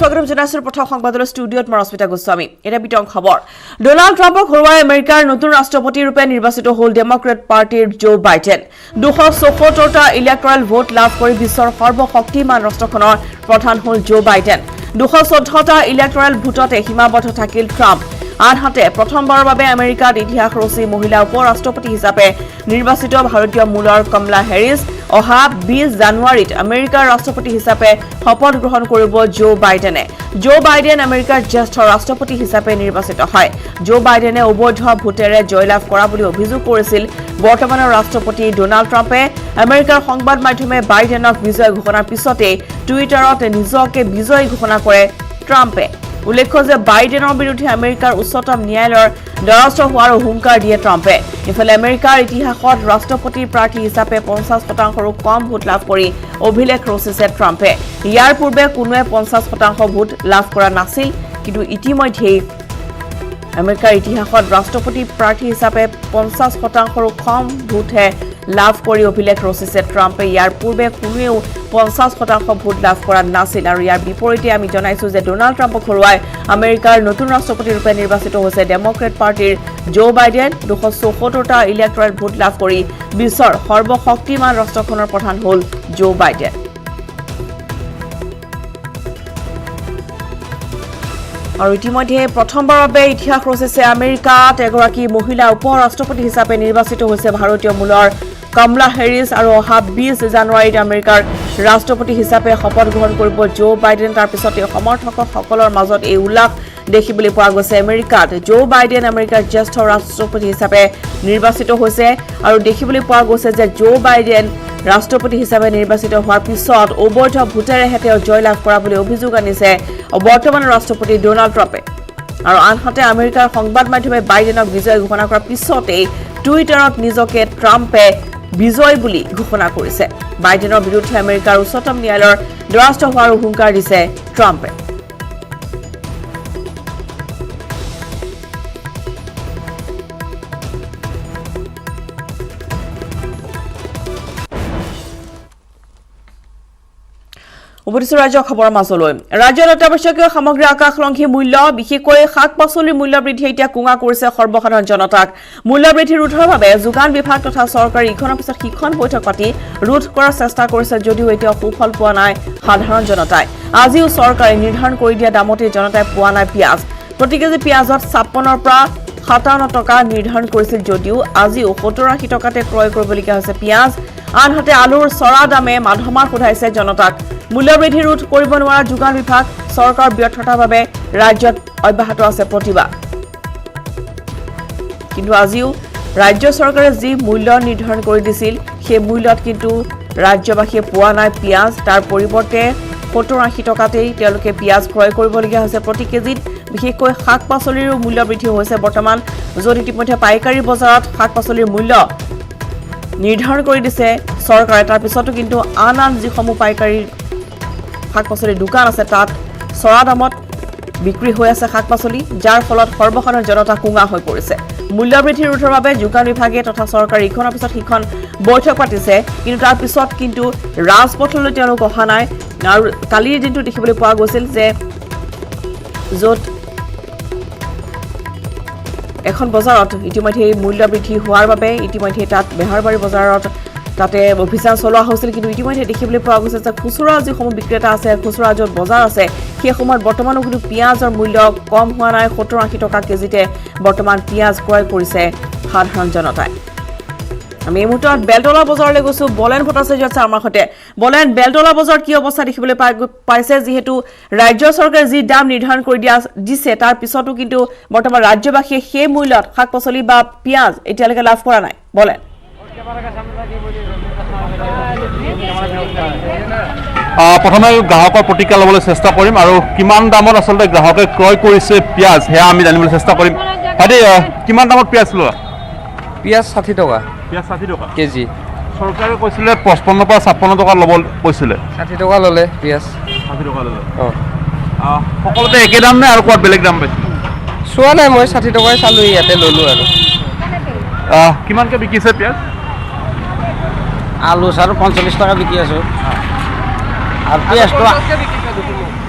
স্বাগতম জনাইছোঁ প্ৰথম সংবাদৰ ষ্টুডিঅ'ত মই ৰশ্মিতা গোস্বামী এটা বিতং খবৰ ডোনাল্ড ট্ৰাম্পক হৰুৱাই আমেৰিকাৰ নতুন ৰাষ্ট্ৰপতি ৰূপে নিৰ্বাচিত হ'ল ডেম'ক্ৰেট পাৰ্টিৰ জো বাইডেন 274টা ইলেক্টৰেল ভোট লাভ কৰি বিশ্বৰ সৰ্বশক্তিমান ৰাষ্ট্ৰখনৰ প্ৰধান হ'ল জো বাইডেন 214টা ইলেক্টৰেল ভোটতে সীমাবদ্ধ থাকিল ট্ৰাম্প আনহাতে প্ৰথমবাৰৰ বাবে আমেৰিকাত ইতিহাস ৰচি মহিলা উপ-ৰাষ্ট্ৰপতি হিচাপে নিৰ্বাচিত ভাৰতীয় মূলৰ কমলা হেৰিছ অহা 20 জানুৱাৰীত আমেৰিকাৰ ৰাষ্ট্ৰপতি হিচাপে শপত গ্ৰহণ কৰিব জো বাইডেনে জো বাইডেন আমেৰিকাৰ জ্যেষ্ঠ ৰাষ্ট্ৰপতি হিচাপে নিৰ্বাচিত হয় জো বাইডেনে অবৈধ ভোটেৰে জয়লাভ কৰা বুলি অভিযোগ কৰিছিল বৰ্তমানৰ ৰাষ্ট্ৰপতি ডোনাল্ড ট্ৰাম্পে আমেৰিকাৰ সংবাদ মাধ্যমে বাইডেনক বিজয় ঘোষণাৰ পিছতে টুইটাৰত নিজকে বিজয়ী ঘোষণা কৰে ট্ৰাম্পে উল্লেখ্য যে বাইডেনৰ বিৰুদ্ধে আমেৰিকাৰ উচ্চতম ন্যায়ালয়ৰ দ্বাৰস্থ হোৱাৰ হুংকাৰ দিয়ে ট্ৰাম্পে ইফালে আমেৰিকাৰ ইতিহাসত ৰাষ্ট্ৰপতি প্ৰাৰ্থী হিচাপে 50%ৰো কম ভোট লাভ কৰি অভিলেখ ৰচিছে ট্ৰাম্পে ইয়াৰ পূৰ্বে কোনোৱে 50% ভোট লাভ কৰা নাছিল কিন্তু ইতিমধ্যে আমেৰিকাৰ ইতিহাসত ৰাষ্ট্ৰপতি প্ৰাৰ্থী হিচাপে 50%ৰো কম ভোটহে লাভ কৰি অভিলেখ ৰচিছে ট্ৰাম্পে ইয়াৰ পূৰ্বে কোনেও 50% ভোট লাভ কৰা নাছিল আৰু ইয়াৰ বিপৰীতে আমি জনাইছো যে ডোনাল্ড ট্ৰাম্পক হৰুৱাই আমেৰিকাৰ নতুন ৰাষ্ট্ৰপতি ৰূপে নিৰ্বাচিত হৈছে ডেম'ক্ৰেট পাৰ্টিৰ জো বাইডেন 274টা ইলেক্টৰেল ভোট লাভ কৰি বিশ্বৰ সৰ্বশক্তিমান ৰাষ্ট্ৰখনৰ প্ৰধান হ'ল জো বাইডেন আৰু ইতিমধ্যে প্ৰথমবাৰৰ বাবে ইতিহাস ৰচিছে আমেৰিকাত এগৰাকী মহিলা উপ-ৰাষ্ট্ৰপতি হিচাপে নিৰ্বাচিত হৈছে ভাৰতীয় মূলৰ কমলা হেৰিছ আৰু অহা 20 জানুৱাৰীত আমেৰিকাৰ ৰাষ্ট্ৰপতি হিচাপে শপত গ্ৰহণ কৰিব জো বাইডেন তাৰ পিছতে সমৰ্থকসকলৰ মাজত এই উল্লাস দেখিবলৈ পোৱা গৈছে আমেৰিকাত জো বাইডেন আমেৰিকাৰ জ্যেষ্ঠ ৰাষ্ট্ৰপতি হিচাপে নিৰ্বাচিত হৈছে আৰু দেখিবলৈ পোৱা গৈছে যে জো বাইডেন ৰাষ্ট্ৰপতি হিচাপে নিৰ্বাচিত হোৱাৰ পিছত অবৈধ ভোটেৰে তেওঁ জয়লাভ কৰা বুলি অভিযোগ আনিছে বৰ্তমানৰ ৰাষ্ট্ৰপতি ডোনাল্ড ট্ৰাম্পে আৰু আনহাতে আমেৰিকাৰ সংবাদ মাধ্যমে বাইডেনক বিজয় ঘোষণা কৰাৰ পিছতে টুইটাৰত নিজকে ট্ৰাম্পে বিজয় বুলি ঘোষণা কৰিছে বাইডেনৰ বিৰুদ্ধে আমেৰিকাৰ উচ্চতম ন্যায়ালয়ৰ দ্বাৰস্থ হোৱাৰ হুংকাৰ দিছে ট্ৰাম্পে উপস্থিত ৰাজ্য খবৰৰ মাজলৈ ৰাজ্যৰ অত্যাৱশ্যকীয় সামগ্ৰী আকাশলংঘী মূল্য বিশেষকৈ শাক-পাচলিৰ মূল্য বৃদ্ধি এতিয়া কুঙা কৰিছে সৰ্বসাধাৰণ জনতাক মূল্য বৃদ্ধি ৰোধৰ বাবে যোগান বিভাগ তথা চৰকাৰে ইখনৰ পিছত সিখন বৈঠক পাতি ৰোধ কৰাৰ চেষ্টা কৰিছে যদিও এতিয়া সুফল পোৱা নাই সাধাৰণ জনতাই আজিও চৰকাৰে নিৰ্ধাৰণ কৰি দিয়া দামতে জনতাই পোৱা নাই পিয়াজ প্ৰতি কেজি পিয়াজত 56ৰ পৰা 57 টকা নিৰ্ধাৰণ কৰিছিল যদিও আজিও 70-80 টকাতে ক্ৰয় কৰিবলগীয়া হৈছে পিয়াজ আনহাতে আলুৰ চৰা দামে মাধমাৰ সোধাইছে জনতাক মূল্য বৃদ্ধি ৰোধ কৰিব নোৱাৰা যোগান বিভাগ চৰকাৰ ব্যৰ্থতাৰ বাবে ৰাজ্যত অব্যাহত আছে প্ৰতিবাদ কিন্তু আজিও ৰাজ্য চৰকাৰে যি মূল্য নিৰ্ধাৰণ কৰি দিছিল সেই মূল্যত কিন্তু ৰাজ্যবাসীয়ে পোৱা নাই পিয়াজ তাৰ পৰিৱৰ্তে 70-80 টকাতেই তেওঁলোকে পিয়াজ ক্ৰয় কৰিবলগীয়া হৈছে প্ৰতি কেজিত বিশেষকৈ শাক-পাচলিৰ মূল্য বৃদ্ধি হৈছে বৰ্তমান য'ত ইতিমধ্যে পাইকাৰী বজাৰত শাক-পাচলিৰ মূল্য নিৰ্ধাৰণ কৰি দিছে চৰকাৰে তাৰ পিছতো কিন্তু আন যিসমূহ পাইকাৰী শাক-পাচলিৰ দোকান আছে তাত চৰা দামত বিক্ৰী হৈ আছে শাক-পাচলি যাৰ ফলত সৰ্বসাধাৰণ জনতা কুঙা হৈ পৰিছে মূল্য বৃদ্ধি ৰোধৰ বাবে যোগান বিভাগে তথা চৰকাৰে ইখনৰ পিছত সিখন বৈঠক পাতিছে কিন্তু তাৰ পিছত কিন্তু ৰাজপথলৈ তেওঁলোক অহা নাই আৰু কালিৰ দিনটো দেখিবলৈ পোৱা গৈছিল যে য'ত এখন বজাৰত ইতিমধ্যে মূল্য বৃদ্ধি হোৱাৰ বাবে ইতিমধ্যে তাত বেহাৰবাৰী বজাৰত তাতে অভিযান চলোৱা হৈছিল কিন্তু ইতিমধ্যে দেখিবলৈ পোৱা গৈছে যে খুচুৰা যিসমূহ বিক্ৰেতা আছে খুচুৰা য'ত বজাৰ আছে সেই সময়ত বৰ্তমানো কিন্তু পিঁয়াজৰ মূল্য কম হোৱা নাই 70-80 টকা কেজিতে বৰ্তমান পিঁয়াজ ক্ৰয় কৰিছে সাধাৰণ জনতাই আমি এই মুহূৰ্তত বেলতলা বজাৰলৈ গৈছোঁ বলেন ভট্টাচাৰ্য আছে আমাৰ সৈতে বলেন বেলতলা বজাৰত কি অৱস্থা দেখিবলৈ পাইছে যিহেতু ৰাজ্য চৰকাৰে যি দাম নিৰ্ধাৰণ কৰি দিছে তাৰ পিছতো কিন্তু বৰ্তমান ৰাজ্যবাসীয়ে সেই মূল্যত শাক-পাচলি বা পিঁয়াজ এতিয়ালৈকে লাভ কৰা নাই বলেন প্ৰথমে গ্ৰাহকৰ প্ৰতিক্ৰিয়া ল'বলৈ চেষ্টা কৰিম আৰু কিমান দামত আচলতে গ্ৰাহকে ক্ৰয় কৰিছে পিঁয়াজ সেয়া আমি জানিবলৈ চেষ্টা কৰিম ভাইটি কিমান দামত পিঁয়াজ লোৱা পিঁয়াজ 60 টকা পিঁয়াজ 60 টকা কেজি চৰকাৰে কৈছিলে 55 পৰা 56 টকা ল'ব কৈছিলে 60 টকা ল'লে পিঁয়াজ 60 টকা ল'লে অঁ সকলোতে একে দাম নে আৰু ক'ত বেলেগ দাম পাইছে চোৱা নাই মই 60 টকাই চালোঁ ইয়াতে ল'লোঁ আৰু কিমানকৈ বিকিছে পিঁয়াজ আলু চালু 45 টকা বিকি আছোঁ আৰু পিঁয়াজটো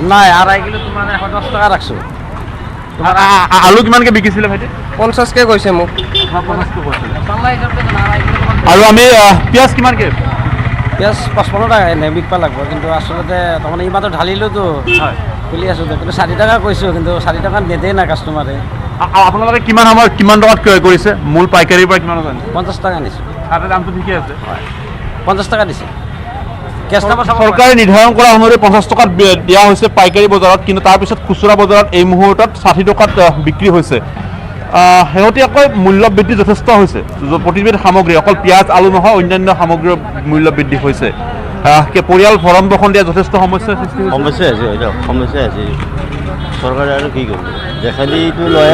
নাই 2.5 কিলো তোমাৰ 110 টকা ৰাখছোঁ। আলু কিমানকৈ বিকিছিলে ভাইটি? 50কে কৈছে মোক। আৰু আমি পিঁয়াজ কিমানকৈ? পিঁয়াজ 55 টকা এনে বিকবা লাগিব, কিন্তু আচলতে তাৰমানে ইমানটো ঢালিলোতো খুলি আছোঁ, কিন্তু 4 টকা কৈছোঁ, কিন্তু 4 টকা নেদেই না কাষ্টমাৰে। আপোনালোকে কিমান সময়ত কিমান টকাত ক্ৰয় কৰিছে? মূল পাইকাৰীৰ পৰা কিমান টকা? 50 টকা নিছোঁ। তাতে দামটো ঠিকে আছে। হয় 50 টকা দিছে। চৰকাৰে নিৰ্ধাৰণ কৰা অনুসৰি 50 টকাত দিয়া হৈছে পাইকাৰী বজাৰত, কিন্তু তাৰপিছত খুচুৰা বজাৰত এই মুহূৰ্তত 60 টকাত বিক্ৰী হৈছে। শেহতীয়াকৈ মূল্য বৃদ্ধি যথেষ্ট হৈছে। প্ৰতিবিধ সামগ্ৰী, অকল পিঁয়াজ আলু নহয়, অন্যান্য সামগ্ৰীৰ মূল্য বৃদ্ধি হৈছে। পৰিয়াল ভৰণ পোষণ দিয়া যথেষ্ট সমস্যাৰ সৃষ্টি হৈছে। সমস্যা আছে। চৰকাৰে আৰু কি কৰিব, দেখালিটো লৈ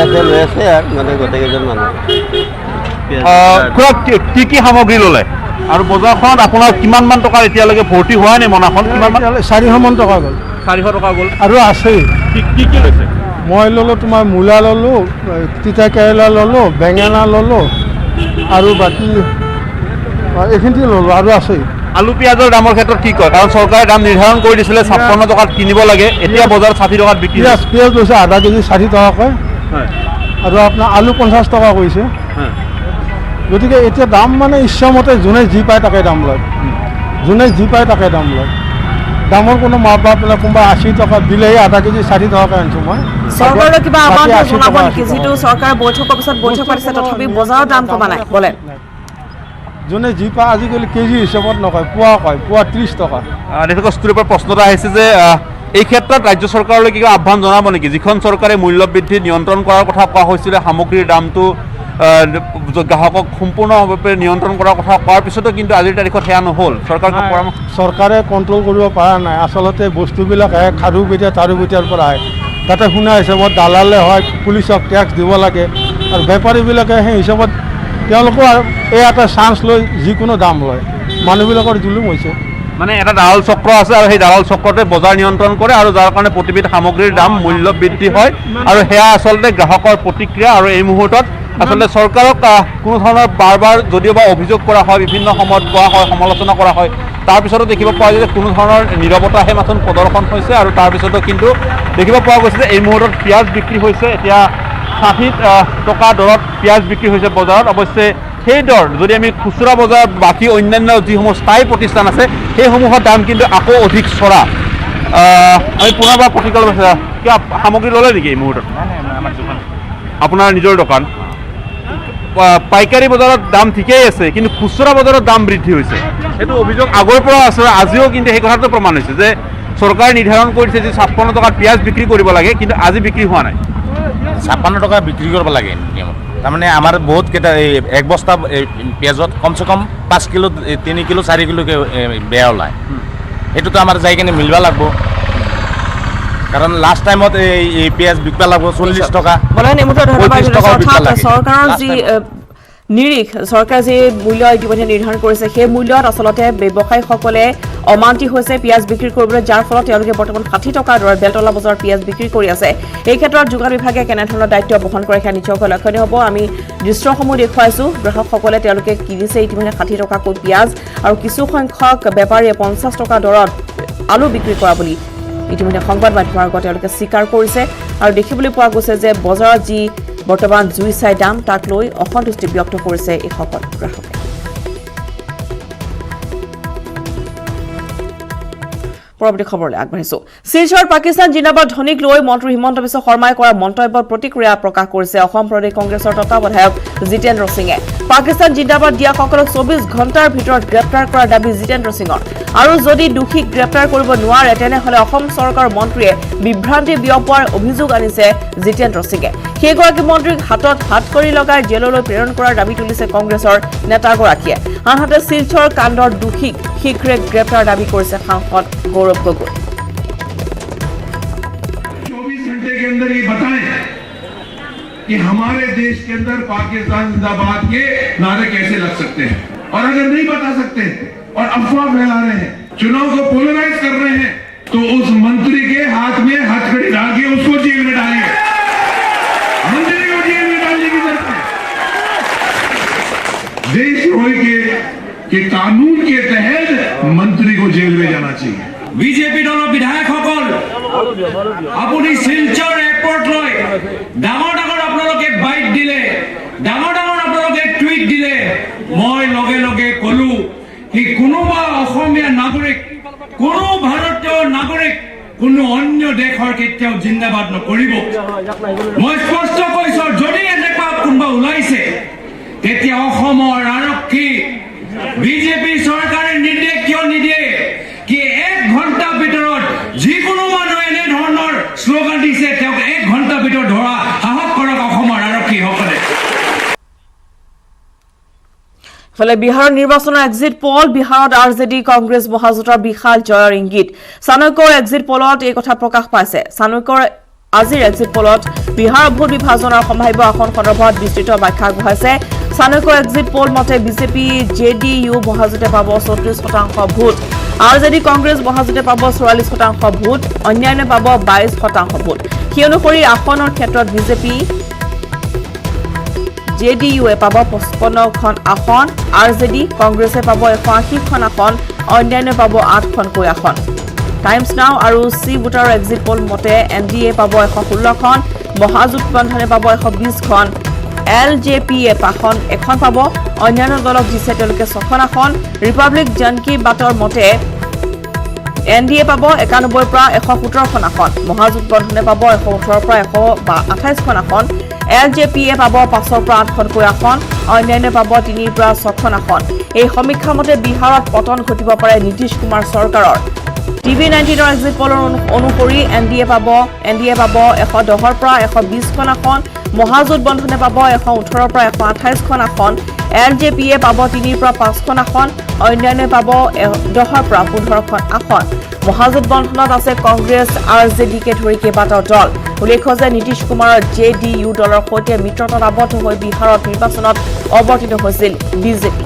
আছে আৰু মানে গোটেইকেইজন মানুহ। কি কি সামগ্ৰী ল'লে আৰু বজাৰখনত আপোনাৰ কিমানমান টকাৰ এতিয়ালৈকে ভৰ্তি হোৱা নাই? মনাখন কিমানমান? 400 মান টকা গ'ল। 400 টকা গ'ল আৰু আছেই। কি কি লৈছে? মই ল'লোঁ তোমাৰ মূলা ল'লোঁ, তিতা কেৰেলা ল'লোঁ, বেঙেনা ল'লোঁ আৰু বাকী এইখিনি ল'লোঁ আৰু আছেই। আলু পিঁয়াজৰ দামৰ ক্ষেত্ৰত কি কয়? কাৰণ চৰকাৰে দাম নিৰ্ধাৰণ কৰি দিছিলে 56 টকাত কিনিব লাগে, এতিয়া বজাৰত 60 টকাত বিক্ৰী। পিঁয়াজ লৈছে আধা কেজি 40 টকাকৈ, আৰু আপোনাৰ আলু 50 টকা কৰিছে। গতিকে এতিয়া দাম মানে ইচ্ছামতে যোনে যি পায় তাকে দাম লয়, যোনে যি পায় তাকে দাম লয়। দামৰ কোনো মাপ বাপ পেলাই কোনোবা 80 টকা দিলে আধা কেজি 40 টকাকৈ আনিছোঁ মই। চৰকাৰৰ কিবা আমাৰ জনাব নেকি? যিটো চৰকাৰে বৈঠকৰ পিছত বৈঠক পাতিছে, তথাপি বজাৰৰ দাম কমা নাই বলে? যোনে যি পায় আজিকালি কেজি হিচাপত নকয়, পোৱা কয়, পোৱা 30 টকা। কস্তুৰীৰ পৰা প্ৰশ্ন এটা আহিছে যে এই ক্ষেত্ৰত ৰাজ্য চৰকাৰলৈ কিবা আহ্বান জনাব নেকি? যিখন চৰকাৰে মূল্য বৃদ্ধি নিয়ন্ত্ৰণ কৰাৰ কথা কোৱা হৈছিলে, সামগ্ৰীৰ দামটো গ্ৰাহকক সম্পূৰ্ণভাৱে নিয়ন্ত্ৰণ কৰাৰ কথা কোৱাৰ পিছতো কিন্তু আজিৰ তাৰিখত সেয়া নহ'ল। চৰকাৰে কণ্ট্ৰল কৰিব পৰা নাই। আচলতে বস্তুবিলাক আহে খাৰু পেটীয়া তাৰু পেটীয়াৰ পৰা আহে। তাতে শুনা হিচাপত দালালে হয়, পুলিচক টেক্স দিব লাগে, আৰু বেপাৰীবিলাকে সেই হিচাপত তেওঁলোকো এই এটা চান্স লৈ যিকোনো দাম লয়। মানুহবিলাকৰ জুলুম হৈছে। মানে এটা দালাল চক্ৰ আছে, আৰু সেই দালাল চক্ৰতে বজাৰ নিয়ন্ত্ৰণ কৰে, আৰু যাৰ কাৰণে প্ৰতিবিধ সামগ্ৰীৰ দাম মূল্য বৃদ্ধি হয়, আৰু সেয়া আচলতে গ্ৰাহকৰ প্ৰতিক্ৰিয়া। আৰু এই মুহূৰ্তত আচলতে চৰকাৰক কোনো ধৰণৰ বাৰ যদিও বা অভিযোগ কৰা হয়, বিভিন্ন সময়ত কোৱা হয়, সমালোচনা কৰা হয়, তাৰপিছতো দেখিব পোৱা যায় যে কোনো ধৰণৰ নীৰৱতাহে মাথোন প্ৰদৰ্শন হৈছে। আৰু তাৰপিছতো কিন্তু দেখিব পোৱা গৈছে যে এই মুহূৰ্তত পিঁয়াজ বিক্ৰী হৈছে এতিয়া 60 টকা দৰত পিঁয়াজ বিক্ৰী হৈছে বজাৰত। অৱশ্যে সেই দৰ যদি আমি খুচুৰা বজাৰত বাকী অন্যান্য যিসমূহ স্থায়ী প্ৰতিষ্ঠান আছে সেইসমূহৰ দাম কিন্তু আকৌ অধিক চৰা। আমি পুনৰবাৰ প্ৰতিকল কিবা সামগ্ৰী ল'লে নেকি এই মুহূৰ্তত? আপোনাৰ নিজৰ দোকান? পাইকাৰী বজাৰত দাম ঠিকেই আছে, কিন্তু খুচুৰা বজাৰত দাম বৃদ্ধি হৈছে, সেইটো অভিযোগ আগৰ পৰা আছে। আজিও কিন্তু সেই কথাটো প্ৰমাণ হৈছে যে চৰকাৰে নিৰ্ধাৰণ কৰিছে যে 56 টকাত পিঁয়াজ বিক্ৰী কৰিব লাগে, কিন্তু আজি বিক্ৰী হোৱা নাই। 56 টকা বিক্ৰী কৰিব লাগে নিয়মত। তাৰমানে আমাৰ বহুত কেইটা এক বস্তা পিঁয়াজত কমচে কম 5 কিলো 3 কিলো 4 কিলোকে বেয়া ওলায়। সেইটোতো আমাৰ যাই কিনে মিলিব লাগিব, কাৰণ লাষ্ট টাইমত এই পিঁয়াজ বিকিব লাগিব 40 টকা। চৰকাৰৰ যি নিৰিখ, চৰকাৰে যি মূল্য ইতিমধ্যে নিৰ্ধাৰণ কৰিছে, সেই মূল্যত আচলতে ব্যৱসায়ীসকলে অমান্তি হৈছে পিঁয়াজ বিক্ৰী কৰিবলৈ, যাৰ ফলত তেওঁলোকে বৰ্তমান 60 টকাৰ দৰত বেলতলা বজাৰত পিঁয়াজ বিক্ৰী কৰি আছে। এই ক্ষেত্ৰত যোগান বিভাগে কেনেধৰণৰ দায়িত্ব বহন কৰে সেয়া নিশ্চয়কৈ লক্ষণীয় হ'ব। আমি দৃশ্যসমূহ দেখুৱাইছোঁ, গ্ৰাহকসকলে তেওঁলোকে কিনিছে ইতিমধ্যে 60 টকাকৈ পিঁয়াজ, আৰু কিছু সংখ্যক বেপাৰীয়ে 50 টকা দৰত আলু বিক্ৰী কৰা বুলি ইতিমধ্যে সংবাদ মাধ্যমৰ আগত তেওঁলোকে স্বীকাৰ কৰিছে। আৰু দেখিবলৈ পোৱা গৈছে যে বজাৰত যি বৰ্তমান জুই চাই দাম, তাক লৈ অসন্তুষ্টি ব্যক্ত কৰিছে এইসকল গ্ৰাহকে। পৰৱৰ্তী খবৰলৈ আগবাঢ়িছো। শিলচৰত পাকিস্তান জিন্দাবাদ ধ্বনিক লৈ মন্ত্ৰী হিমন্ত বিশ্ব শৰ্মাই কৰা মন্তব্যৰ প্ৰতিক্ৰিয়া প্ৰকাশ কৰিছে অসম প্ৰদেশ কংগ্ৰেছৰ তত্বাৱধায়ক জিতেন্দ্ৰ সিঙে। পাকিস্তান জিন্দাবাদ দিয়াসকলক 24 ঘণ্টাৰ ভিতৰত গ্ৰেপ্তাৰ কৰাৰ দাবী জিতেন্দ্ৰ সিঙৰ। আৰু যদি দোষীক গ্ৰেপ্তাৰ কৰিব নোৱাৰে তেনেহ'লে অসম চৰকাৰৰ মন্ত্ৰীয়ে বিভ্ৰান্তি বিয়পোৱাৰ অভিযোগ আনিছে জিতেন্দ্ৰ সিঙে। সেইগৰাকী মন্ত্ৰীক হাতত হাতকড়ি লগাই জেললৈ প্ৰেৰণ কৰাৰ দাবী তুলিছে কংগ্ৰেছৰ নেতাগৰাকীয়ে। আনহাতে শিলচৰ কাণ্ডৰ দোষীক শীঘ্ৰে গ্ৰেপ্তাৰ দাবী কৰিছে সাংসদ गौरव गोगोई। 24 घंटे के अंदर ये बताएं कि हमारे देश के अंदर पाकिस्तान जिंदाबाद के नारे कैसे लग सकते हैं, और अगर नहीं बता सकते और अफवाह फैला रहे हैं, चुनाव को पोलराइज कर रहे हैं, तो उस मंत्री के हाथ में हथकड़ी डाल के उसको जेल में डालिए। मंत्री को जेल में डालने की जरूरत है। देशद्रोही के कानून के तहत मंत्री को जेल में जाना चाहिए। বিজেপি দলৰ বিধায়কসকল আপুনি শিলচৰ এয়াৰপৰ্টলৈ ডাঙৰ ডাঙৰ আপোনালোকে বাইট দিলে, ডাঙৰ ডাঙৰ আপোনালোকে টুইট দিলে, মই লগে লগে ক'লো কি কোনোবা অসমীয়া নাগৰিক, কোনো ভাৰতীয় নাগৰিক কোনো অন্য দেশৰ কেতিয়াও জিন্দাবাদ নকৰিব। মই স্পষ্ট কৈছো, যদি এনেকুৱা কোনোবা ওলাইছে তেতিয়া অসমৰ আৰক্ষী বিজেপি চৰকাৰে নিৰ্দেশ কিয় নিদিয়ে কি 1 ঘণ্টাৰ ভিতৰত যিকোনো মানুহ এনে ধৰণৰ শ্লোগান দিছে তেওঁক 1 ঘণ্টাৰ ভিতৰত ধৰা সাহস কৰক অসমৰ আৰক্ষীসকলে। ফলে বিহাৰৰ নিৰ্বাচনৰ এক্সিট পল, বিহাৰত আৰজেডি কংগ্ৰেছ মহাজোঁটৰ বিশাল জয়ৰ ইংগিত। চাণক্যৰ এক্সিট পলত এই কথা প্ৰকাশ পাইছে। চাণক্যৰ আজিৰ এক্সিট পলত বিহাৰৰ ভোট বিভাজনৰ সম্ভাৱ্য আসন সন্দৰ্ভত বিস্তৃত ব্যাখ্যা আগবঢ়াইছে। চাণক্যৰ এক্সিট পল মতে বিজেপি জেডিইউ মহাজোঁটে পাব 34% ভোট, আৰজেডি কংগ্ৰেছ মহাজোঁটে পাব 44% ভোট, অন্যান্য পাব 22% ভোট। সেই অনুসৰি আসনৰ ক্ষেত্ৰত বিজেপি জেডিইউৱে পাব 55খন আসন, আৰজেডি কংগ্ৰেছে পাব 180খন আসন, অন্যান্য পাব 8খনকৈ আসন। টাইমছ নাও আৰু চি ভোটাৰৰ এক্সিট পল মতে এনডিএ পাব 116খন, মহাজোঁটবন্ধনে পাব 120খন, এলজেপিয়ে এখন পাব, অন্যান্য দলক দিছে তেওঁলোকে 6খন আসন। ৰিপাব্লিক জন কি বাতৰ মতে এনডিএ পাব 91ৰ পৰা 117খন আসন, মহাজোঁটবন্ধনে পাব 118ৰ পৰা 128খন আসন, এলজেপিয়ে পাব 5ৰ পৰা 8খনকৈ আসন, অন্যান্য পাব 3ৰ পৰা 6খন আসন। এই সমীক্ষা মতে বিহাৰত পতন ঘটিব পাৰে নীতিশ কুমাৰ চৰকাৰৰ। TV19ৰ এক্সিট পলৰ অনুসৰি এনডিএ পাব 110ৰ পৰা 120খন আসন, মহাজোঁটবন্ধনে পাব 118ৰ পৰা 128খন আসন, এলজেপিয়ে পাব 3ৰ পৰা 5খন আসন, অন্যান্য পাব 10ৰ পৰা 15খন আসন। মহাজোঁটবন্ধনত আছে কংগ্ৰেছ, আৰজেডিকে ধৰি কেইবাটাও দল। উল্লেখ্য যে নীতিশ কুমাৰৰ জেডিইউ দলৰ সৈতে মিত্ৰতাত আবদ্ধ হৈ বিহাৰত নিৰ্বাচনত অৱতীৰ্ণ হৈছিল বিজেপি।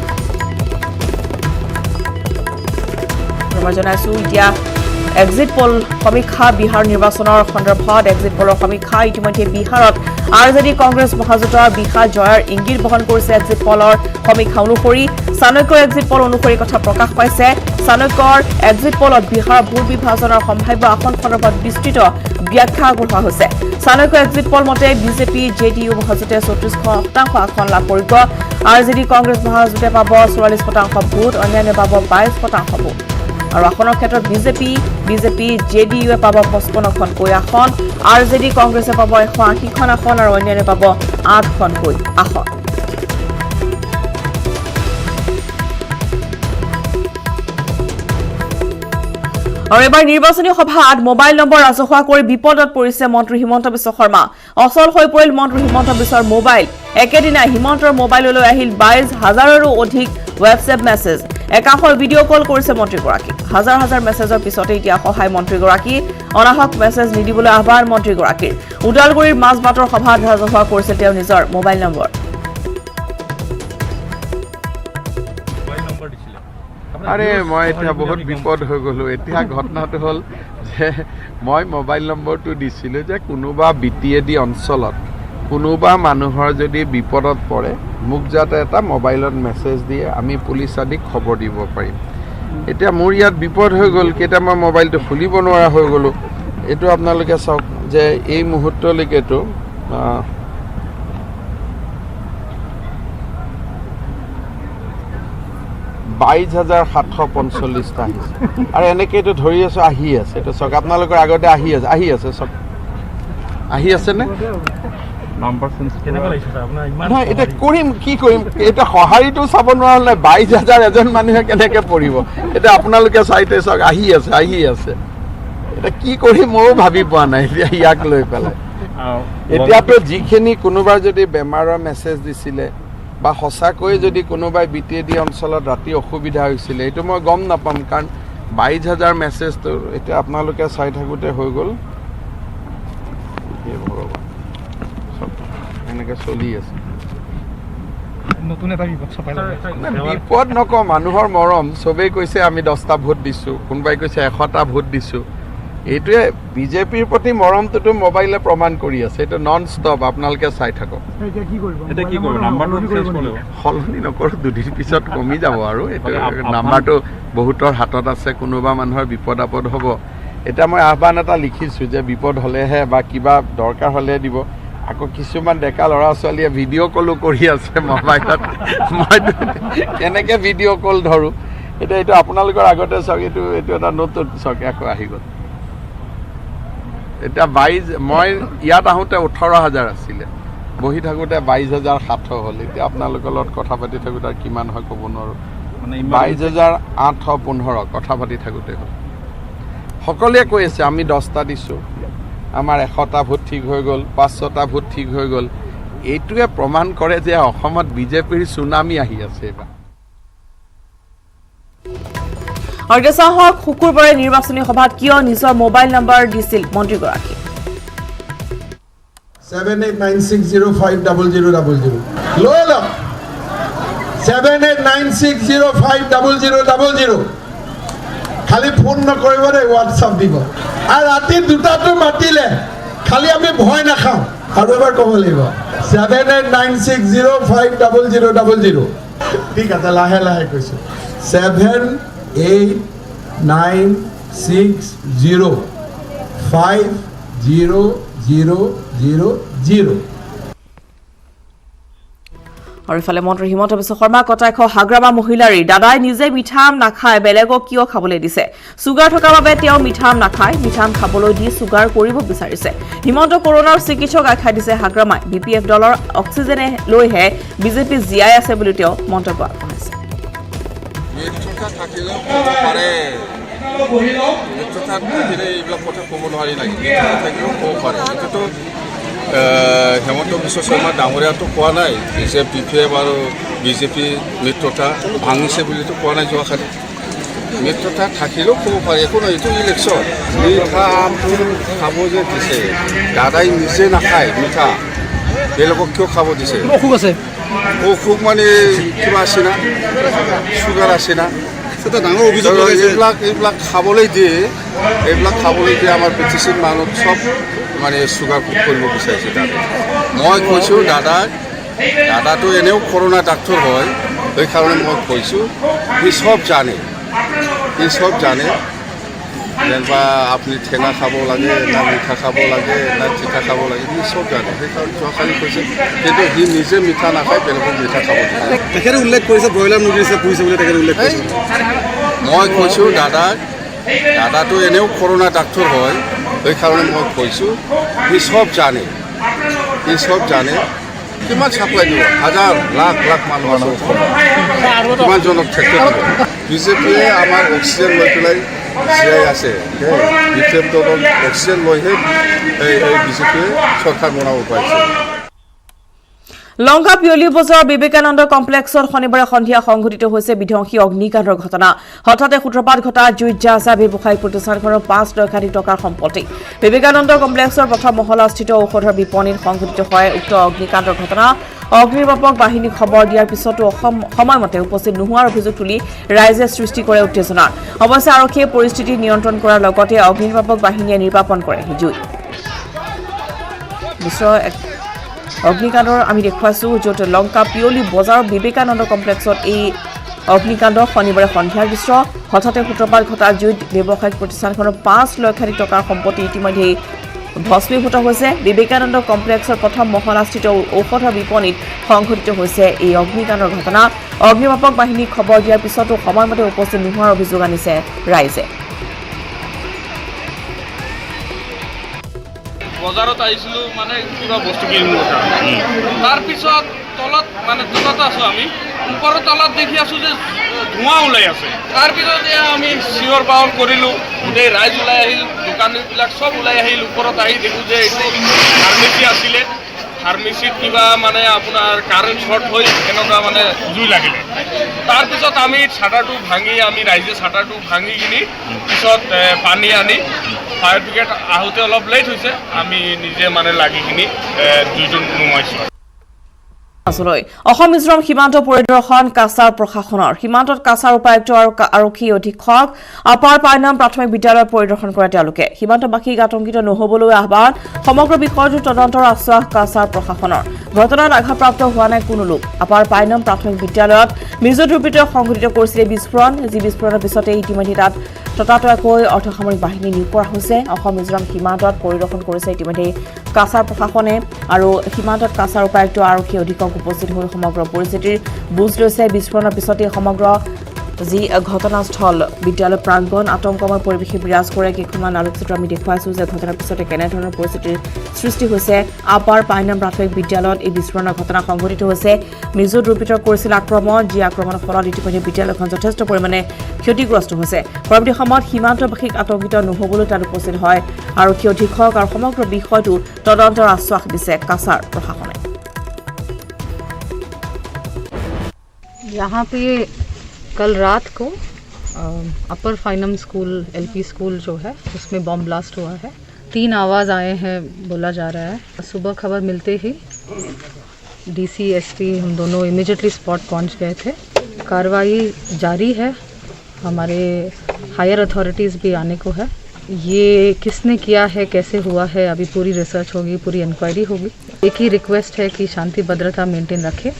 জনাইছো এতিয়া এক্সিট পল সমীক্ষা, বিহাৰ নিৰ্বাচনৰ সন্দৰ্ভত এক্সিট পলৰ সমীক্ষা। ইতিমধ্যে বিহাৰত আৰজেডি কংগ্ৰেছ মহাজোঁটৰ বিশাল জয়ৰ ইংগিত বহন কৰিছে এক্সিট পলৰ সমীক্ষা অনুসৰি। চাণক্যৰ এক্সিট পল অনুসৰি কথা প্ৰকাশ পাইছে। চাণক্যৰ এক্সিট পলত বিহাৰৰ ভোট বিভাজনৰ সম্ভাৱ্য আসন সন্দৰ্ভত বিস্তৃত ব্যাখ্যা আগবঢ়োৱা হৈছে। চাণক্য এক্সিট পল মতে বিজেপি জেডিইউ মহাজোঁটে 34% আসন লাভ কৰিব, আৰজেডি কংগ্ৰেছ মহাজোঁটে পাব 44% ভোট, অন্যান্য পাব 22% ভোট। আৰু আসনৰ ক্ষেত্ৰত বিজেপি জেডিইউৱে পাব 55খনকৈ আসন, আৰজেডি কংগ্ৰেছে পাব 180খন আসন আৰু অন্যান্য পাব 8খনকৈ আসন। আৰু এবাৰ নিৰ্বাচনী সভাত মোবাইল নম্বৰ ৰাজহুৱা কৰি বিপদত পৰিছে মন্ত্ৰী হিমন্ত বিশ্ব শৰ্মা। অচল হৈ পৰিল মন্ত্ৰী হিমন্ত বিশ্বৰ মোবাইল। একেদিনাই হিমন্তৰ মোবাইললৈ আহিল 22,000ৰো অধিক হোৱাটছএপ মেছেজ। একাষৰ ভিডিঅ' কল কৰিছে মন্ত্ৰীগৰাকীক। হাজাৰ হাজাৰ মেছেজৰ পিছতে এতিয়া সহায় মন্ত্ৰীগৰাকী। অনাহক মেছেজ নিদিবলৈ আহ্বান মন্ত্ৰীগৰাকীৰ। ওদালগুৰিৰ মাজবাটৰ সভাত ৰাজহুৱা কৰিছিল তেওঁ নিজৰ মোবাইল নম্বৰ। আৰে মই এতিয়া বহুত বিপদ হৈ গ'লোঁ। এতিয়া ঘটনাটো হ'ল যে মই মোবাইল নম্বৰটো দিছিলোঁ যে কোনোবা BTAD অঞ্চলত কোনোবা মানুহৰ যদি বিপদত পৰে মোক যাতে এটা মোবাইলত মেছেজ দিয়ে আমি পুলিচ আদিক খবৰ দিব পাৰিম। এতিয়া মোৰ ইয়াত বিপদ হৈ গ'ল, কেতিয়া মই মোবাইলটো খুলিব নোৱাৰা হৈ গ'লোঁ। এইটো আপোনালোকে চাওক যে এই মুহূৰ্তলৈকেতো 22,745টা আহিছে আৰু এনেকৈতো ধৰি আছোঁ আহি আছে। এইটো চাওক আপোনালোকৰ আগতে আহি আছে চাওক আহি আছেনে? নহয় এতিয়া কৰিম কি কৰিম, এতিয়া সঁহাৰিটো চাব নোৱাৰা হ'লে 22,000 এজন মানুহে কেনেকৈ পৰিব। এতিয়া আপোনালোকে চাইতে চাওক আহি আছে। এতিয়া কি কৰিম ময়ো ভাবি পোৱা নাই এতিয়া ইয়াক লৈ পেলাই। এতিয়াতো যিখিনি কোনোবাই যদি বেমাৰৰ মেছেজ দিছিলে বা সঁচাকৈ যদি কোনোবাই BTAD অঞ্চলত ৰাতি অসুবিধা হৈছিলে এইটো মই গম নাপাম, কাৰণ 22,000 মেছেজটো এতিয়া আপোনালোকে চাই থাকোঁতে হৈ গ'ল। ভগৱান এনেকৈ চলি আছে। নতুন এটা বিপদ নকওঁ, মানুহৰ মৰম। চবেই কৈছে আমি 10টা ভোট দিছোঁ, কোনোবাই কৈছে 100টা ভোট দিছোঁ। এইটোৱে বিজেপিৰ প্ৰতি মৰমটোতো মোবাইলে প্ৰমাণ কৰি আছে। এইটো নন ষ্টপ, আপোনালোকে চাই থাকক। সলনি নকৰোঁ, 2 দিন পিছত কমি যাব আৰু এইটো নাম্বাৰটো বহুতৰ হাতত আছে। কোনোবা মানুহৰ বিপদ আপদ হ'ব এতিয়া মই আহ্বান এটা লিখিছোঁ যে বিপদ হ'লেহে বা কিবা দৰকাৰ হ'লে দিব। আকৌ কিছুমান ডেকা ল'ৰা ছোৱালীয়ে ভিডিঅ' কলো কৰি আছে মোবাইলত, মই কেনেকৈ ভিডিঅ' কল ধৰোঁ। এতিয়া এইটো আপোনালোকৰ আগতে চাওক, এইটো এটা নতুন চাওক আকৌ আহি গ'ল। এতিয়া 22 মই ইয়াত আহোঁতে 18,000 আছিলে, বহি থাকোঁতে 22,700 হ'ল। এতিয়া আপোনালোকৰ লগত কথা পাতি থাকোঁতে কিমান হয় ক'ব নোৱাৰোঁ, 22,815 কথা পাতি থাকোঁতে হ'ল। সকলোৱে কৈ আছে আমি 10টা দিছোঁ, আমাৰ 100টা ভোট ঠিক হৈ গ'ল, 500টা ভোট ঠিক হৈ গ'ল। এইটোৱে প্ৰমাণ কৰে যে অসমত বিজেপিৰ চুনামি আহি আছে এইবাৰ। অৰ্গেছাহক শুকুৰবাৰে নিৰ্বাচনী সভাত কিয় নিজৰ মোবাইল নম্বৰ দিছিল মন্ত্ৰীগৰাকী? 7896050000 লৈ লওক, 7896050000। খালি ফোন নকৰিব দেই, হোৱাটছআপ দিব। আৰু ৰাতি 2টাটো মাতিলে খালি আমি ভয় নাখাওঁ। আৰু এবাৰ ক'ব লাগিব 7896050000। ঠিক আছে, লাহে লাহে কৈছোঁ 7896050000। আৰু ইফালে মন্ত্ৰী হিমন্ত বিশ্ব শৰ্মা কটাক্ষ হাগ্ৰামা মহিলাৰী দাদাই নিজে মিঠাম নাখায়, বেলেগক কিয় খাবলৈ দিছে? চুগাৰ থকাৰ বাবে তেওঁ মিঠাম নাখায়, মিঠাম খাবলৈ দি চুগাৰ কৰিব বিচাৰিছে। হিমন্ত কৰোনাৰ চিকিৎসক আখ্যা দিছে হাগ্ৰামাই। BPF দলৰ অক্সিজেনে লৈহে বিজেপি জীয়াই আছে বুলি তেওঁ মন্তব্য আগবঢ়াইছে। হেমন্ত বিশ্ব শৰ্মা ডাঙৰীয়াটো কোৱা নাই যে BPF আৰু বিজেপি মিত্ৰতা ভাঙিছে বুলিতো কোৱা নাই যোৱাকালি। মিত্ৰতা থাকিলেও ক'ব পাৰে, একো নহয়, এইটো ইলেকশ্যন। মিঠা আমটো খাব যে দিছে, দাদাই নিজে নাখায় মিঠা, বেলেগক কিয় খাব দিছে? অসুখ আছে, অসুখ মানে কিবা আছে না, চুগাৰ আছে না, ডাঙৰ অভিযোগ। এইবিলাক খাবলৈ দিয়ে, আমাৰ BTCৰ মানুহ চব মানে চুগাৰ কৰিব বিচাৰিছে দাদা। মই কৈছোঁ দাদাটো এনেও কৰোণা ডাক্তৰ হয়, সেইকাৰণে মই কৈছোঁ সি চব জানে যেনিবা আপুনি ঠেঙা খাব লাগে না মিঠা খাব লাগে না তিতা খাব লাগে, সি চব জানে। সেইকাৰণে যোৱাকালি কৈছে, কিন্তু সি নিজে মিঠা নাখায়, বেলেগক মিঠা খাব লাগে। তেখেতে উল্লেখ কৰিছে ব্ৰইলাৰ মুৰ্গী পুহিছে বুলি তেখেতে উল্লেখ কৰিছে। মই কৈছোঁ দাদাটো এনেও কৰোণা ডাক্তৰ হয়, সেইকাৰণে মই কৈছোঁ সি চব জানে। কিমান চাপ্লাই দিব? হাজাৰ লাখ মানুহ আছে অসমত, কিমানজনক থেক্টৰ দিব? বিজেপিয়ে আমাৰ অক্সিজেন লৈ পেলাই জীয়াই আছে। BPF দলৰ অক্সিজেন লৈহে এই বিজেপিয়ে চৰকাৰ বনাব পাৰিছে। লংকা পিয়লি বজাৰৰ বিবেকানন্দ কমপ্লেক্সত শনিবাৰে সন্ধিয়া সংঘটিত হৈছে বিধ্বংসী অগ্নিকাণ্ডৰ ঘটনা। হঠাতে সূত্ৰপাত ঘটা জুইত জাহ ব্যৱসায়িক প্ৰতিষ্ঠানখনৰ 5 লক্ষাধিক টকাৰ সম্পত্তি। বিবেকানন্দ কমপ্লেক্সৰ প্ৰথম মহলাস্থিত ঔষধৰ বিপণীত সংঘটিত হয় উক্ত অগ্নিকাণ্ডৰ ঘটনা। অগ্নিনিৰ্বাপক বাহিনীক খবৰ দিয়াৰ পিছতো সময়মতে উপস্থিত নোহোৱাৰ অভিযোগ তুলি ৰাইজে সৃষ্টি কৰে উত্তেজনাৰ। অৱশ্যে আৰক্ষীয়ে পৰিস্থিতি নিয়ন্ত্ৰণ কৰাৰ লগতে অগ্নিনিৰ্বাপক বাহিনীয়ে নিৰ্বাপন কৰে জুই। অগ্নিকাণ্ডৰ আমি দেখুৱাইছোঁ, য'ত লংকা পিয়লি বজাৰৰ বিবেকানন্দ কমপ্লেক্সত এই অগ্নিকাণ্ড শনিবাৰে সন্ধিয়াৰ দৃশ্য। হঠাতে সূত্ৰপাত ঘটা জুইত ব্যৱসায়িক প্ৰতিষ্ঠানখনৰ 5 লক্ষাধিক টকাৰ সম্পত্তি ইতিমধ্যে ভস্মীভূত হৈছে। বিবেকানন্দ কমপ্লেক্সৰ প্ৰথম মহলাস্থিত ঔষধৰ বিপণীত সংঘটিত হৈছে এই অগ্নিকাণ্ডৰ ঘটনা। অগ্নিনিৰ্বাপক বাহিনীক খবৰ দিয়াৰ পিছতো সময়মতে উপস্থিত নোহোৱাৰ অভিযোগ আনিছে ৰাইজে। বজাৰত আহিছিলোঁ মানে কিবা বস্তু কিনিবৰ কাৰণে, তাৰপিছত তলত মানে দুটাত আছোঁ আমি, ওপৰৰ তলত দেখি আছোঁ যে ধোঁৱা ওলাই আছে। তাৰপিছত আমি চিঞৰ বাহৰ কৰিলোঁ, গোটেই ৰাইজ ওলাই আহিল, দোকানীবিলাক চব ওলাই আহিল। ওপৰত আহি দেখোঁ যে এইটো ফাৰ্মেচী আছিলে, ফাৰ্মেচীত কিবা মানে আপোনাৰ কাৰেণ্ট শ্বৰ্ট হৈ এনেকুৱা মানে জুই লাগিলে। তাৰপিছত আমি চাটাৰটো ভাঙি, ৰাইজে চাটাৰটো ভাঙি কিনি পিছত পানী আনি ফায়াৰ ব্ৰিগেড আহোঁতে অলপ লেট হৈছে, আমি নিজে মানে লাগি কিনি জুইটো নুমাইছোঁ। অসম মিজোৰাম সীমান্ত পৰিদৰ্শন কাছাৰ প্ৰশাসনৰ। সীমান্তত কাছাৰ উপায়ুক্ত আৰু আৰক্ষী অধীক্ষক আপাৰ পাইনাম প্ৰাথমিক বিদ্যালয় পৰিদৰ্শন কৰে তেওঁলোকে। সীমান্তবাসীক আতংকিত নহবলৈ আহ্বান, সমগ্ৰ বিষয়টো তদন্তৰ আশ্বাস কাছাৰ প্ৰশাসনৰ। ঘটনাত আঘাতপ্ৰাপ্ত হোৱা নাই কোনো লোক আপাৰ পাইনম প্ৰাথমিক বিদ্যালয়ত মিজো দ্ৰুপিত সংঘটিত কৰিছিলে বিস্ফোৰণ যি বিস্ফোৰণৰ পিছতে ইতিমধ্যে তাত ততাতৈয়াকৈ অৰ্ধসামৰিক বাহিনী নিয়োগ কৰা হৈছে অসম মিজোৰাম সীমান্তত পৰিদৰ্শন কৰিছে ইতিমধ্যে কাছাৰ প্ৰশাসনে আৰু সীমান্তত কাছাৰ উপায়ুক্ত আৰক্ষী অধীক্ষক উপস্থিত হৈ সমগ্ৰ পৰিস্থিতিৰ বুজ লৈছে বিস্ফোৰণৰ পিছতে সমগ্ৰ যি ঘটনাস্থল বিদ্যালয় প্ৰাংগণ আতংকময় পৰিৱেশে বিৰাজ কৰে কেইখনমান আলোকচিত্ৰ আমি দেখুৱাইছোঁ যে ঘটনাৰ পিছতে কেনেধৰণৰ পৰিস্থিতিৰ সৃষ্টি হৈছে আপাৰ পাইনম প্ৰাথমিক বিদ্যালয়ত এই বিস্ফোৰণৰ ঘটনা সংঘটিত হৈছে মিজো দ্ৰুপিত কৰিছিল আক্ৰমণ যি আক্ৰমণৰ ফলত ইতিমধ্যে বিদ্যালয়খন যথেষ্ট পৰিমাণে ক্ষতিগ্ৰস্ত হৈছে পৰৱৰ্তী সময়ত সীমান্তবাসীক আতংকিত নহ'বলৈ তাত উপস্থিত হয় আৰক্ষী অধীক্ষক আৰু সমগ্ৰ বিষয়টো তদন্তৰ আশ্বাস দিছে কাছাৰ প্ৰশাসনে यहाँ पे कल रात को अपर फाइनम स्कूल एलपी स्कूल जो है उसमें बॉम्ब ब्लास्ट हुआ है 3 आवाज़ आए हैं बोला जा रहा है सुबह खबर मिलते ही डीसी एसपी हम दोनों इमीडिएटली स्पॉट पहुंच गए थे कार्रवाई जारी है हमारे हायर अथॉरिटीज़ भी आने को है ये किसने किया है कैसे हुआ है अभी पूरी रिसर्च होगी पूरी इंक्वायरी होगी एक ही रिक्वेस्ट है कि शांति भद्रता मेंटेन रखें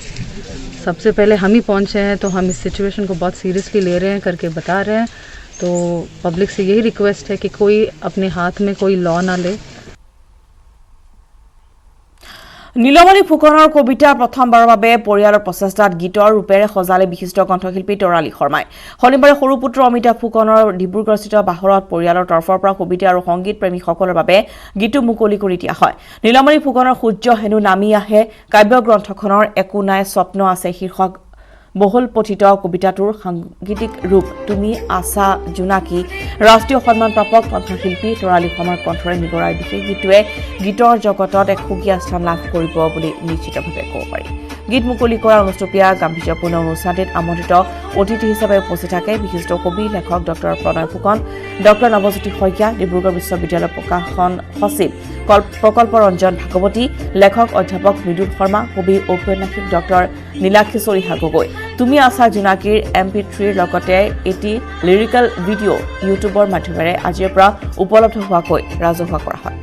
सबसे पहले हम ही पहुंचे हैं तो हम इस सिचुएशन को बहुत सीरियसली ले रहे हैं करके बता रहे हैं तो पब्लिक से यही रिक्वेस्ट है कि कोई अपने हाथ में कोई लॉ ना ले নীলমণি ফুকনৰ কবিতা প্ৰথমবাৰৰ বাবে পৰিয়ালৰ প্ৰচেষ্টাত গীতৰ ৰূপেৰে সজালে বিশিষ্ট কণ্ঠশিল্পী তৰালী শৰ্মাই শনিবাৰে সৰু পুত্ৰ অমিতা ফুকনৰ ডিব্ৰুগড়স্থিত বাহৰত পৰিয়ালৰ তৰফৰ পৰা কবিতা আৰু সংগীত প্ৰেমীসকলৰ বাবে গীতটো মুকলি কৰি দিয়া হয় নীলমণি ফুকনৰ সূৰ্য হেনু নামি আহে কাব্যগ্ৰন্থখনৰ একো নাই স্বপ্ন আছে শীৰ্ষক বহুল পঠিত কবিতাটোৰ সাংগীতিক ৰূপ তুমি আছা জোনাকী ৰাষ্ট্ৰীয় সন্মানপ্ৰাপক কণ্ঠশিল্পী তৰালী শৰ্মাৰ কণ্ঠৰে নিগৰা বিশেষ গীতটোৱে গীতৰ জগতত এক সুকীয়া স্থান লাভ কৰিব বুলি নিশ্চিতভাৱে ক'ব পাৰি গীত মুকলি কৰা অনুষ্ঠুপীয়া গাম্ভীৰ্যপূৰ্ণ অনুষ্ঠানটিত আমন্ত্ৰিত অতিথি হিচাপে উপস্থিত থাকে বিশিষ্ট কবি লেখক ডক্টৰ প্ৰণয় ফুকন ডক্টৰ নৱজ্যোতি শইকীয়া ডিব্ৰুগড় বিশ্ববিদ্যালয়ৰ প্ৰকাশন সচিব প্ৰকল্প ৰঞ্জন ভাগৱতী লেখক অধ্যাপক মৃদুল শৰ্মা কবি ঔপন্যাসিক ডক্টৰ নীলাক্ষী চৰিহা গগৈ তুমি আছা জোনাকীৰ MP3ৰ লগতে এটি লিৰিকেল ভিডিঅ' ইউটিউবৰ মাধ্যমেৰে আজিৰ পৰা উপলব্ধ হোৱাকৈ ৰাজহুৱা কৰা হয়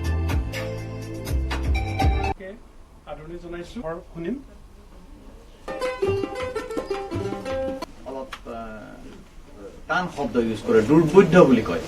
টান শব্দ ইউজ কৰে দুৰ্বোধ্য বুলি কয়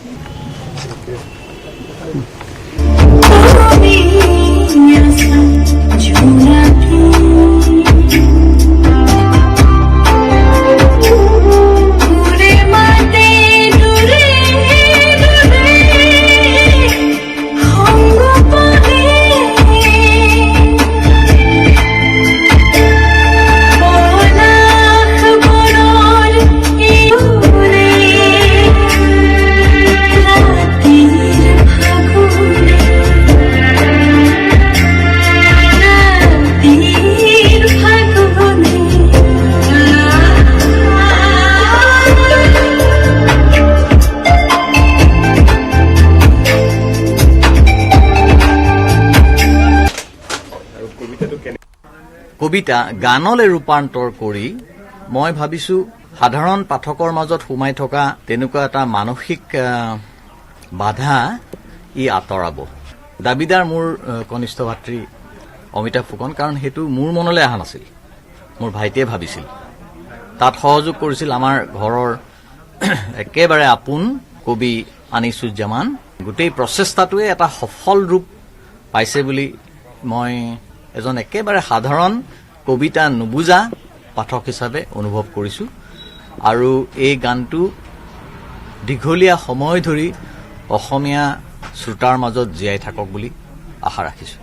কবিতা গানলৈ ৰূপান্তৰ কৰি মই ভাবিছো সাধাৰণ পাঠকৰ মাজত সোমাই থকা তেনেকুৱা এটা মানসিক বাধা ই আঁতৰাব দাবিদাৰ মোৰ কনিষ্ঠ ভাতৃ অমিতা ফুকন কাৰণ হেতু মোৰ মনলৈ আহা নাছিল মোৰ ভাইটিয়ে ভাবিছিল তাত সহযোগ কৰিছিল আমাৰ ঘৰৰ একেবাৰে আপোন কবি আনিসুজ্জামান গোটেই প্ৰচেষ্টাটোৱে এটা সফল ৰূপ পাইছে বুলি মই এজন একেবাৰে সাধাৰণ কবিতা নুবুজা পাঠক হিচাপে অনুভৱ কৰিছো আৰু এই গানটো দীঘলীয়া সময় ধৰি অসমীয়া শ্ৰোতাৰ মাজত জীয়াই থাকক বুলি আশা ৰাখিছো